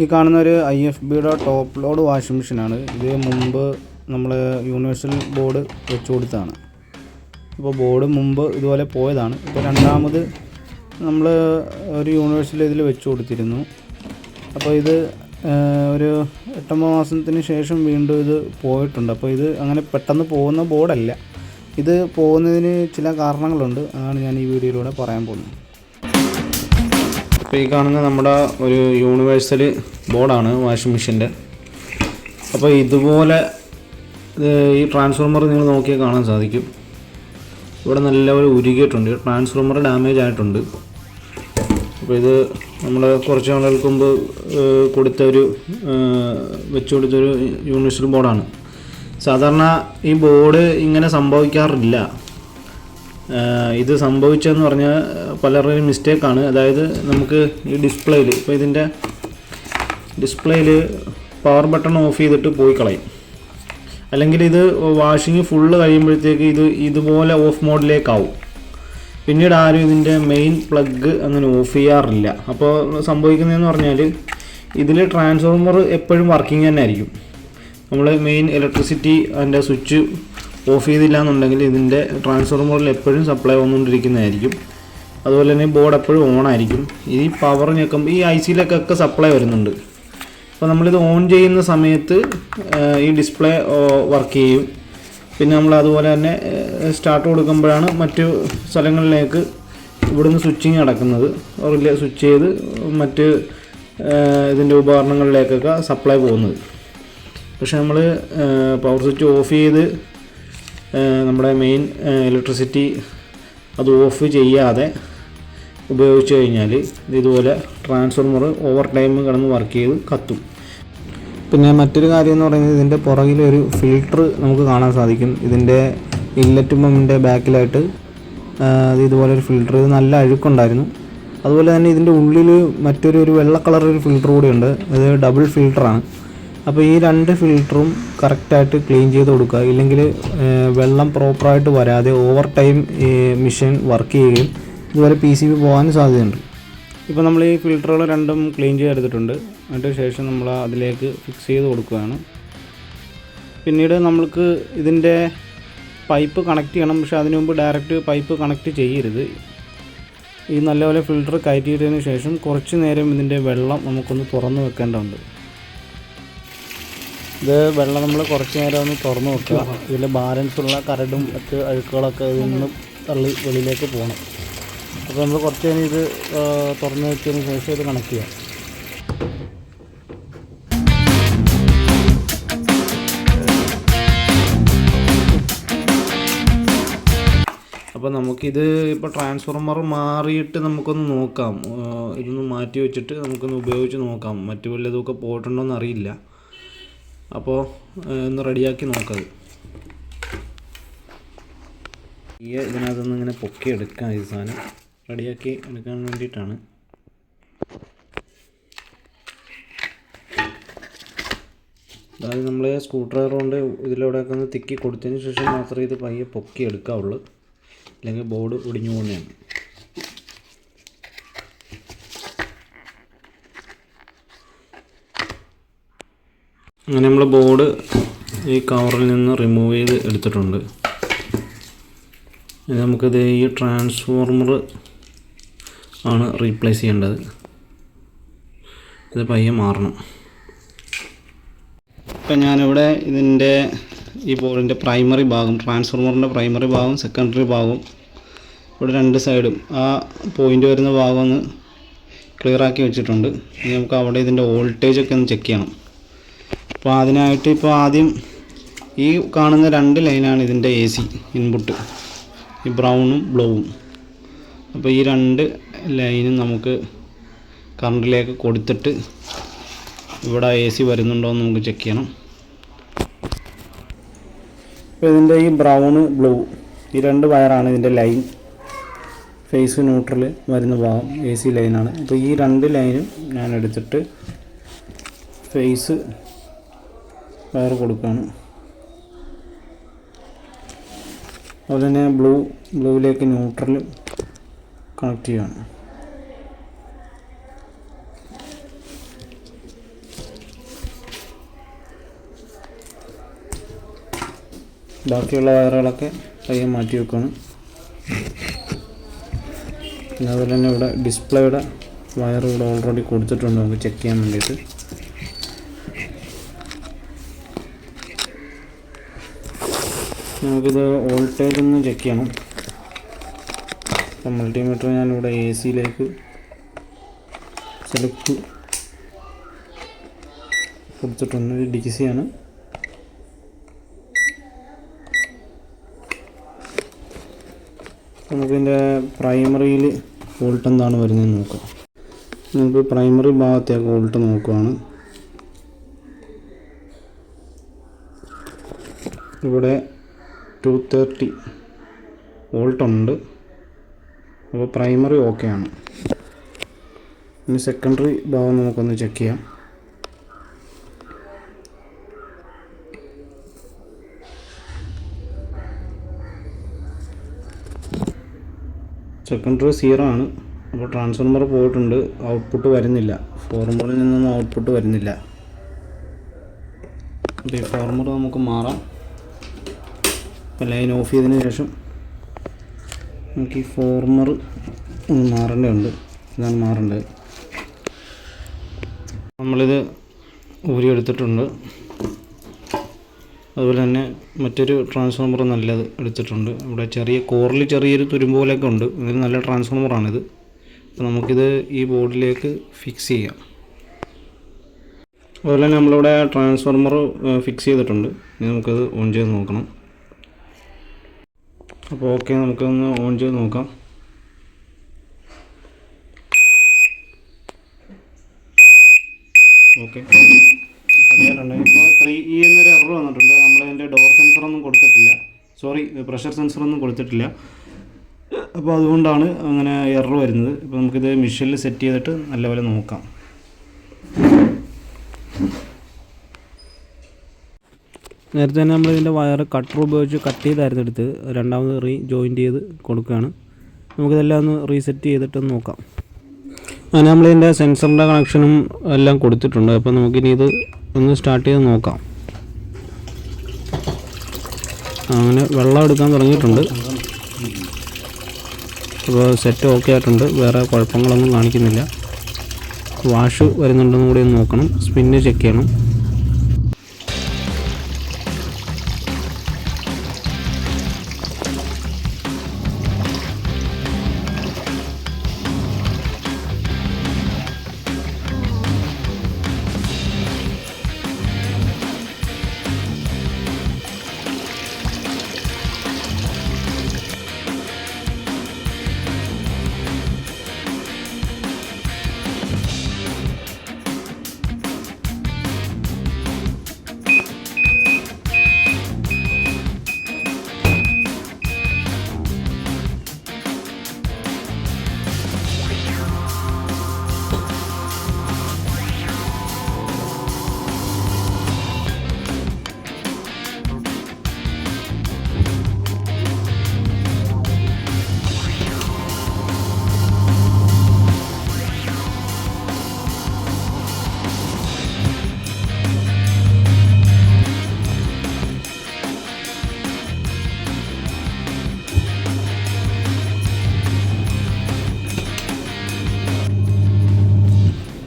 ഈ കാണുന്ന ഒരു IFBയുടെ ടോപ്പ് ലോഡ് വാഷിംഗ് മെഷീനാണ്. ഇത് മുമ്പ് നമ്മൾ യൂണിവേഴ്സൽ ബോർഡ് വെച്ച് കൊടുത്തതാണ്. അപ്പോൾ ബോർഡ് മുമ്പ് ഇതുപോലെ പോയതാണ്. ഇപ്പോൾ രണ്ടാമത് നമ്മൾ ഒരു യൂണിവേഴ്സൽ ഇതിൽ വെച്ച് കൊടുത്തിരുന്നു. അപ്പോൾ ഇത് ഒരു 8-9 മാസത്തിന് ശേഷം വീണ്ടും ഇത് പോയിട്ടുണ്ട്. അപ്പോൾ ഇത് അങ്ങനെ പെട്ടെന്ന് പോകുന്ന ബോർഡല്ല. ഇത് പോകുന്നതിന് ചില കാരണങ്ങളുണ്ട്. അതാണ് ഞാൻ ഈ വീഡിയോയിലൂടെ പറയാൻ പോകുന്നത്. അപ്പോൾ ഈ കാണുന്ന നമ്മുടെ ഒരു യൂണിവേഴ്സൽ ബോർഡാണ് വാഷിംഗ് മെഷീൻ്റെ. അപ്പോൾ ഇതുപോലെ ഈ ട്രാൻസ്ഫോർമർ നിങ്ങൾ നോക്കിയാൽ കാണാൻ സാധിക്കും. ഇവിടെ നല്ലപോലെ ഉരുകിയിട്ടുണ്ട്. ട്രാൻസ്ഫോർമർ ഡാമേജ് ആയിട്ടുണ്ട്. അപ്പോൾ ഇത് നമ്മൾ കുറച്ച് നാളുകൾക്ക് മുമ്പ് വെച്ച് കൊടുത്തൊരു യൂണിവേഴ്സൽ ബോർഡാണ്. സാധാരണ ഈ ബോർഡ് ഇങ്ങനെ സംഭവിക്കാറില്ല. ഇത് സംഭവിച്ചതെന്ന് പറഞ്ഞാൽ പലരുടെയും മിസ്റ്റേക്കാണ്. അതായത് നമുക്ക് ഈ ഡിസ്പ്ലേയിൽ, ഇപ്പോൾ ഇതിൻ്റെ ഡിസ്പ്ലേയിൽ പവർ ബട്ടൺ ഓഫ് ചെയ്തിട്ട് പോയി കളയും. അല്ലെങ്കിൽ ഇത് വാഷിങ് ഫുള്ള് കഴിയുമ്പോഴത്തേക്ക് ഇതുപോലെ ഓഫ് മോഡിലേക്കാവും. പിന്നീട് ആരും ഇതിൻ്റെ മെയിൻ പ്ലഗ് അങ്ങനെ ഓഫ് ചെയ്യാറില്ല. അപ്പോൾ സംഭവിക്കുന്നതെന്ന് പറഞ്ഞാൽ ഇതിൽ ട്രാൻസ്ഫോർമർ എപ്പോഴും വർക്കിംഗ് തന്നെ ആയിരിക്കും. നമ്മൾ മെയിൻ ഇലക്ട്രിസിറ്റി അതിൻ്റെ സ്വിച്ച് ഓഫ് ചെയ്തില്ല എന്നുണ്ടെങ്കിൽ ഇതിൻ്റെ ട്രാൻസ്ഫോർമറിൽ എപ്പോഴും സപ്ലൈ വന്നുകൊണ്ടിരിക്കുന്നതായിരിക്കും. അതുപോലെ തന്നെ ബോർഡ് എപ്പോഴും ഓണായിരിക്കും. ഈ പവർ ഞെക്കുമ്പോൾ ഈ ICയിലൊക്കെ സപ്ലൈ വരുന്നുണ്ട്. അപ്പോൾ നമ്മളിത് ഓൺ ചെയ്യുന്ന സമയത്ത് ഈ ഡിസ്പ്ലേ വർക്ക് ചെയ്യും. പിന്നെ നമ്മൾ അതുപോലെ തന്നെ സ്റ്റാർട്ട് കൊടുക്കുമ്പോഴാണ് മറ്റു സ്ഥലങ്ങളിലേക്ക് ഇവിടുന്ന് സ്വിച്ചിങ് നടക്കുന്നത്. റിലേ സ്വിച്ച് ചെയ്ത് മറ്റ് ഇതിൻ്റെ ഉപകരണങ്ങളിലേക്കൊക്കെ സപ്ലൈ പോകുന്നത്. പക്ഷെ നമ്മൾ പവർ സ്വിച്ച് ഓഫ് ചെയ്ത് നമ്മുടെ മെയിൻ ഇലക്ട്രിസിറ്റി അത് ഓഫ് ചെയ്യാതെ ഉപയോഗിച്ച് കഴിഞ്ഞാൽ ഇതുപോലെ ട്രാൻസ്ഫോർമർ ഓവർ ടൈം കിടന്ന് വർക്ക് ചെയ്ത് കത്തും. പിന്നെ മറ്റൊരു കാര്യം എന്ന് പറയുന്നത് ഇതിൻ്റെ പുറകിലൊരു ഫിൽട്ടർ നമുക്ക് കാണാൻ സാധിക്കും. ഇതിൻ്റെ ഇൻലെറ്റ് പമ്പിൻ്റെ ബാക്കിലായിട്ട് ഇതുപോലെ ഒരു ഫിൽട്ടർ, ഇത് നല്ല അഴുക്കുണ്ടായിരുന്നു. അതുപോലെ തന്നെ ഇതിൻ്റെ ഉള്ളിൽ മറ്റൊരു വെള്ള കളർ ഒരു ഫിൽട്ടർ കൂടിയുണ്ട്. അത് ഡബിൾ ഫിൽട്ടറാണ്. അപ്പോൾ ഈ 2 ഫിൽട്ടറും കറക്റ്റായിട്ട് ക്ലീൻ ചെയ്ത് കൊടുക്കുക. ഇല്ലെങ്കിൽ വെള്ളം പ്രോപ്പറായിട്ട് വരാതെ ഓവർ ടൈം മെഷീൻ വർക്ക് ചെയ്യുകയും ഇതുപോലെ PCB പോകാനും സാധ്യതയുണ്ട്. ഇപ്പോൾ നമ്മൾ ഈ ഫിൽട്ടറുകൾ രണ്ടും ക്ലീൻ ചെയ്തെടുത്തിട്ടുണ്ട്. അതിന് ശേഷം നമ്മൾ അതിലേക്ക് ഫിക്സ് ചെയ്ത് കൊടുക്കുകയാണ്. പിന്നീട് നമ്മൾക്ക് ഇതിൻ്റെ പൈപ്പ് കണക്ട് ചെയ്യണം. പക്ഷേ അതിനു മുമ്പ് ഡയറക്റ്റ് പൈപ്പ് കണക്ട് ചെയ്യരുത്. ഈ നല്ലപോലെ ഫിൽട്ടർ കയറ്റിയതിന് ശേഷം കുറച്ച് നേരം ഇതിൻ്റെ വെള്ളം നമുക്കൊന്ന് തുറന്ന് വെക്കേണ്ടതുണ്ട്. ഇത് വെള്ളം നമ്മൾ കുറച്ച് നേരം ഒന്ന് തുറന്ന് വെക്കുക. ഇതിൽ ബാലൻസുള്ള കരടും മറ്റ് അഴുക്കുകളൊക്കെ ഇതിൽ നിന്ന് തള്ളി വെളിയിലേക്ക് പോകണം. അപ്പോൾ നമ്മൾ കുറച്ച് നേരം ഇത് തുറന്ന് വെച്ചതിന് ശേഷം ഇത് കണക്ട് ചെയ്യാം. അപ്പോൾ നമുക്കിത് ഇപ്പോൾ ട്രാൻസ്ഫോർമർ മാറിയിട്ട് നമുക്കൊന്ന് നോക്കാം. ഇതൊന്ന് മാറ്റി വെച്ചിട്ട് നമുക്കൊന്ന് ഉപയോഗിച്ച് നോക്കാം. മറ്റു വല്ലതുമൊക്കെ പോയിട്ടുണ്ടോയെന്ന് അറിയില്ല. അപ്പോൾ ഒന്ന് റെഡിയാക്കി നോക്കാം. ഇതിനകത്തുനിന്ന് ഇങ്ങനെ പൊക്കി എടുക്കാം. ഈ സാധനം റെഡിയാക്കി എടുക്കാൻ വേണ്ടിയിട്ടാണ്. അതായത് നമ്മൾ സ്ക്രൂ ഡ്രൈവർ കൊണ്ട് ഇതിലൂടെയൊക്കെ ഒന്ന് തിക്കി കൊടുത്തതിന് ശേഷം മാത്രമേ ഇത് പയ്യെ പൊക്കി എടുക്കാവുള്ളൂ. അല്ലെങ്കിൽ ബോർഡ് ഒടിഞ്ഞു പോകുന്നതാണ്. അങ്ങനെ നമ്മൾ ബോർഡ് ഈ കവറിൽ നിന്ന് റിമൂവ് ചെയ്ത് എടുത്തിട്ടുണ്ട്. നമുക്കിത് ഈ ട്രാൻസ്ഫോർമർ ആണ് റീപ്ലേസ് ചെയ്യേണ്ടത്. ഇത് പയ്യെ മാറണം. ഇപ്പം ഞാനിവിടെ ഇതിൻ്റെ ഈ ബോർഡിൻ്റെ പ്രൈമറി ഭാഗം, ട്രാൻസ്ഫോർമറിൻ്റെ പ്രൈമറി ഭാഗം, സെക്കൻഡറി ഭാഗം, ഇവിടെ 2 സൈഡും ആ പോയിൻ്റ് വരുന്ന ഭാഗം ഒന്ന് ക്ലിയറാക്കി വെച്ചിട്ടുണ്ട്. ഇനി നമുക്ക് അവിടെ ഇതിൻ്റെ വോൾട്ടേജൊക്കെ ഒന്ന് ചെക്ക് ചെയ്യണം. അപ്പോൾ അതിനായിട്ട് ഇപ്പോൾ ആദ്യം ഈ കാണുന്ന 2 ലൈനാണ് ഇതിൻ്റെ AC ഇൻപുട്ട്, ഈ ബ്രൗണും ബ്ലൂവും. അപ്പോൾ ഈ 2 ലൈനും നമുക്ക് കറണ്ടിലേക്ക് കൊടുത്തിട്ട് ഇവിടെ AC വരുന്നുണ്ടോ എന്ന് നമുക്ക് ചെക്ക് ചെയ്യണം. അപ്പോൾ ഇതിൻ്റെ ഈ ബ്രൗണ് ബ്ലൂ ഈ 2 വയറാണ് ഇതിൻ്റെ ലൈൻ. ഫേസ് ന്യൂട്രൽ വരുന്ന ഭാഗം AC ലൈനാണ്. അപ്പോൾ ഈ 2 ലൈനും ഞാൻ എടുത്തിട്ട് ഫേസ് വയർ കൊടുക്കുകയാണ്. അതുപോലെ തന്നെ ബ്ലൂവിലേക്ക് ന്യൂട്രൽ കണക്ട് ചെയ്യുകയാണ്. ബാക്കിയുള്ള വയറുകളൊക്കെ പയ്യെ മാറ്റി വെക്കുകയാണ്. പിന്നെ അതുപോലെ തന്നെ ഇവിടെ ഡിസ്പ്ലേയുടെ വയർ ഇവിടെ ഓൾറെഡി കൊടുത്തിട്ടുണ്ട് നമുക്ക് ചെക്ക് ചെയ്യാൻ വേണ്ടിയിട്ട്. നമുക്കിത് വോൾട്ടേജ് ഒന്ന് ചെക്ക് ചെയ്യണം. മൾട്ടിമീറ്റർ ഞാനിവിടെ എ സിയിലേക്ക് സെലക്ട് കൊടുത്തിട്ടുണ്ട്. ഇത് ഡി സി ആണ്. നമുക്കിതിൻ്റെ പ്രൈമറിയിൽ വോൾട്ട് എന്താണ് വരുന്നതെന്ന് നോക്കാം. നമുക്ക് പ്രൈമറി ഭാഗത്തേക്ക് വോൾട്ട് നോക്കുകയാണ്. ഇവിടെ 230 വോൾട്ട് ഉണ്ട്. അപ്പോൾ പ്രൈമറി ഓക്കെ ആണ്. ഇനി സെക്കൻഡറി ഭാഗം നമുക്കൊന്ന് ചെക്ക് ചെയ്യാം. സെക്കൻഡറി 0 ആണ്. അപ്പോൾ ട്രാൻസ്ഫോർമർ പോയിട്ടുണ്ട്, ഔട്ട്പുട്ട് വരുന്നില്ല. ഫോർമറിൽ നിന്നൊന്നും ഔട്ട്പുട്ട് വരുന്നില്ല. അപ്പോൾ ഈ ഫോർമർ നമുക്ക് മാറാം. ഇപ്പോൾ ലൈൻ ഓഫ് ചെയ്തതിന് ശേഷം നമുക്ക് ഈ ഫോർമർ ഒന്ന് മാറേണ്ടതുണ്ട്. ഇതാണ് മാറേണ്ടത്. നമ്മളിത് ഊരിയെടുത്തിട്ടുണ്ട്. അതുപോലെ തന്നെ മറ്റൊരു ട്രാൻസ്ഫോർമർ നല്ലത് എടുത്തിട്ടുണ്ട്. ഇവിടെ കോറിൽ ചെറിയൊരു തുരുമ്പ് പോലെയൊക്കെ ഉണ്ട്. ഇതിന് നല്ല ട്രാൻസ്ഫോർമറാണിത്. അപ്പോൾ നമുക്കിത് ഈ ബോർഡിലേക്ക് ഫിക്സ് ചെയ്യാം. അതുപോലെ തന്നെ നമ്മളിവിടെ ട്രാൻസ്ഫോർമർ ഫിക്സ് ചെയ്തിട്ടുണ്ട്. ഇനി നമുക്കത് ഓൺ ചെയ്ത് നോക്കണം. അപ്പോൾ ഓക്കെ, നമുക്കൊന്ന് ഓൺ ചെയ്ത് നോക്കാം. ഓക്കെ, അതിലുണ്ട്. ഇപ്പോൾ 3E എന്നൊരു എറർ വന്നിട്ടുണ്ട്. നമ്മളതിൻ്റെ ഡോർ സെൻസറൊന്നും കൊടുത്തിട്ടില്ല, പ്രഷർ സെൻസറൊന്നും കൊടുത്തിട്ടില്ല. അപ്പോൾ അതുകൊണ്ടാണ് അങ്ങനെ എറർ വരുന്നത്. ഇപ്പോൾ നമുക്കിത് മെഷീനിൽ സെറ്റ് ചെയ്തിട്ട് നല്ലപോലെ നോക്കാം. നേരത്തെ തന്നെ നമ്മളിതിൻ്റെ വയർ കട്ടർ ഉപയോഗിച്ച് കട്ട് ചെയ്തായിരുന്നു എടുത്ത് രണ്ടാമത് ജോയിൻറ്റ് ചെയ്ത് കൊടുക്കുകയാണ്. നമുക്കിതെല്ലാം ഒന്ന് റീസെറ്റ് ചെയ്തിട്ടൊന്ന് നോക്കാം. അങ്ങനെ നമ്മളിതിൻ്റെ സെൻസറിൻ്റെ കണക്ഷനും എല്ലാം കൊടുത്തിട്ടുണ്ട്. അപ്പോൾ നമുക്കിനി ഇത് ഒന്ന് സ്റ്റാർട്ട് ചെയ്ത് നോക്കാം. അങ്ങനെ വെള്ളം എടുക്കാൻ തുടങ്ങിയിട്ടുണ്ട്. അപ്പോൾ സെറ്റ് ഓക്കെ ആയിട്ടുണ്ട്, വേറെ കുഴപ്പങ്ങളൊന്നും കാണിക്കുന്നില്ല. വാഷ് വരുന്നുണ്ടെന്ന് കൂടി ഒന്ന് നോക്കണം. സ്പിന്ന് ചെക്ക് ചെയ്യണം.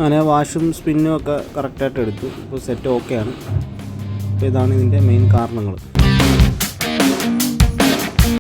അങ്ങനെ വാഷും സ്പിന്നും ഒക്കെ കറക്റ്റായിട്ട് എടുത്തു. ഇപ്പോൾ സെറ്റ് ഓക്കെയാണ്. അപ്പോൾ ഇതാണ് ഇതിൻ്റെ മെയിൻ കാരണങ്ങൾ.